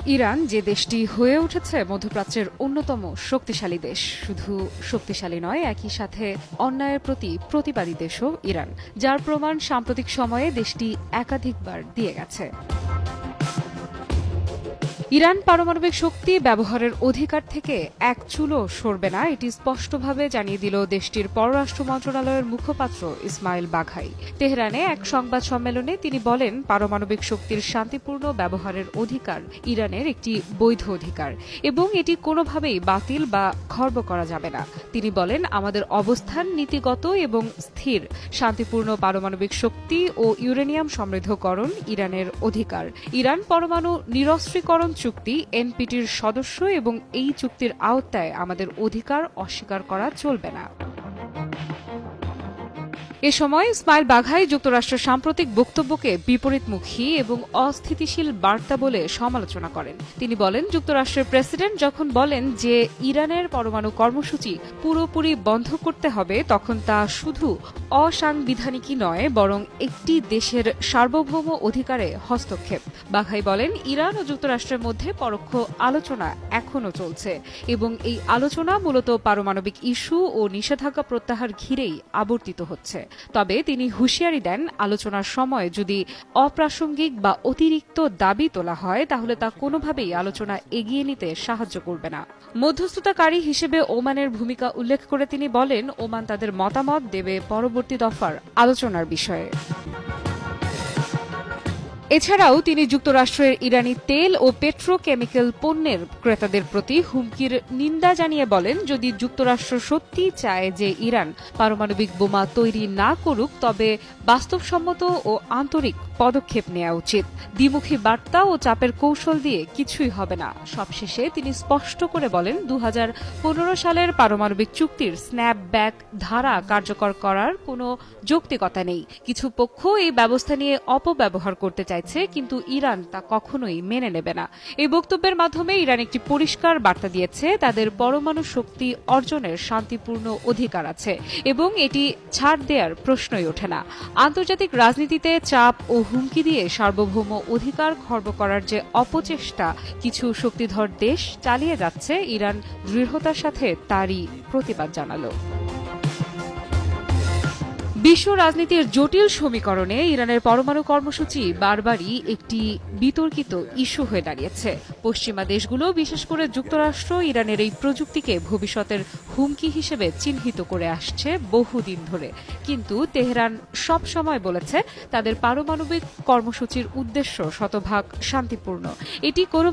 Iran যে দেশটি হয়ে উঠেছে মধ্যপ্রাচ্যের অন্যতম শক্তিশালী দেশ, শুধু শক্তিশালী নয়, একই সাথে অন্যায়ের প্রতি প্রতিবাদী দেশও ইরান, যার প্রমাণ সাম্প্রতিক সময়ে দেশটি একাধিকবার দিয়ে গেছে। ইরান পারমাণবিক শক্তি ব্যবহারের অধিকার থেকে এক চুলও সরবে না, এটি স্পষ্টভাবে জানিয়ে দিল দেশটির পররাষ্ট্র মন্ত্রণালয়ের মুখপাত্র ইসমাইল বাঘাই। তেহরানে এক সংবাদ সম্মেলনে তিনি বলেন, পারমাণবিক শক্তির শান্তিপূর্ণ ব্যবহারের অধিকার ইরানের একটি বৈধ অধিকার এবং এটি কোনোভাবেই বাতিল বা খর্ব করা যাবে না। তিনি বলেন, আমাদের অবস্থান নীতিগত এবং স্থির। শান্তিপূর্ণ পারমাণবিক শক্তি ও ইউরেনিয়াম সমৃদ্ধকরণ ইরানের অধিকার। ইরান পরমাণু নিরস্ত্রীকরণ চুক্তি এনপিটির সদস্য এবং এই চুক্তির আওতায় আমাদের অধিকার অস্বীকার করা চলবে না। এ সময় ইসমাইল বাঘাই যুক্তরাষ্ট্রের সাম্প্রতিক বক্তব্যকে বিপরীতমুখী এবং অস্থিতিশীল বার্তা বলে সমালোচনা করেন। তিনি বলেন, যুক্তরাষ্ট্রের প্রেসিডেন্ট যখন বলেন যে ইরানের পরমাণু কর্মসূচি পুরোপুরি বন্ধ করতে হবে, তখন তা শুধু অসাংবিধানিকই নয়, বরং একটি দেশের সার্বভৌম অধিকারে হস্তক্ষেপ। বাঘাই বলেন, ইরান ও যুক্তরাষ্ট্রের মধ্যে পরোক্ষ আলোচনা এখনও চলছে এবং এই আলোচনা মূলত পারমাণবিক ইস্যু ও নিষেধাজ্ঞা প্রত্যাহার ঘিরেই আবর্তিত হচ্ছে। তবে তিনি হুঁশিয়ারি দেন, আলোচনার সময় যদি অপ্রাসঙ্গিক বা অতিরিক্ত দাবি তোলা হয়, তাহলে তা কোনোভাবেই আলোচনা এগিয়ে নিতে সাহায্য করবে না। মধ্যস্থতাকারী হিসেবে ওমানের ভূমিকা উল্লেখ করে তিনি বলেন, ওমান তাদের মতামত দেবে পরবর্তী দফার আলোচনার বিষয়ে। এছাড়াও তিনি যুক্তরাষ্ট্রের ইরানি তেল ও পেট্রোকেমিক্যাল পণ্যের ক্রেতাদের প্রতি হুমকির নিন্দা জানিয়ে বলেন, যদি যুক্তরাষ্ট্র সত্যিই চায় যে ইরান পারমাণবিক বোমা তৈরি না করুক, তবে বাস্তবসম্মত ও আন্তরিক পদক্ষেপ নেওয়া উচিত। দ্বিমুখী বার্তা ও চাপের কৌশল দিয়ে কিছুই হবে না। সবশেষে তিনি স্পষ্ট করে বলেন, 2015 সালের পারমাণবিক চুক্তির স্ন্যাপব্যাক ধারা কার্যকর করার কোনো যৌক্তিকতা নেই। কিছু পক্ষ এই ব্যবস্থা নিয়ে অপব্যবহার করতে চায়, কিন্তু ইরান তা কখনোই মেনে নেবে না। এই বক্তব্যের মাধ্যমে ইরান একটি পরিষ্কার বার্তা দিয়েছে, তাদের পরমাণু শক্তি অর্জনের শান্তিপূর্ণ অধিকার আছে এবং এটি ছাড় দেওয়ার প্রশ্নই ওঠে না। আন্তর্জাতিক রাজনীতিতে চাপ ও হুমকি দিয়ে সার্বভৌম অধিকার খর্ব করার যে অপচেষ্টা কিছু শক্তিধর দেশ চালিয়ে যাচ্ছে, ইরান দৃঢ়তার সাথে তারই প্রতিবাদ জানালো। বিশ্ব রাজনীতির জটিল সমীকরণে ইরানের পরমাণু কর্মসূচি বারবারই একটি বিতর্কিত ইস্যু হয়ে দাঁড়িয়েছে। পশ্চিমা দেশগুলো, বিশেষ করে যুক্তরাষ্ট্র, ইরানের এই প্রযুক্তিকে ভবিষ্যতের হুমকি হিসেবে চিহ্নিত করে আসছে বহুদিন ধরে। কিন্তু তেহরান সব সময় বলেছে, তাদের পারমাণবিক কর্মসূচির উদ্দেশ্য শতভাগ শান্তিপূর্ণ। এটি কোনো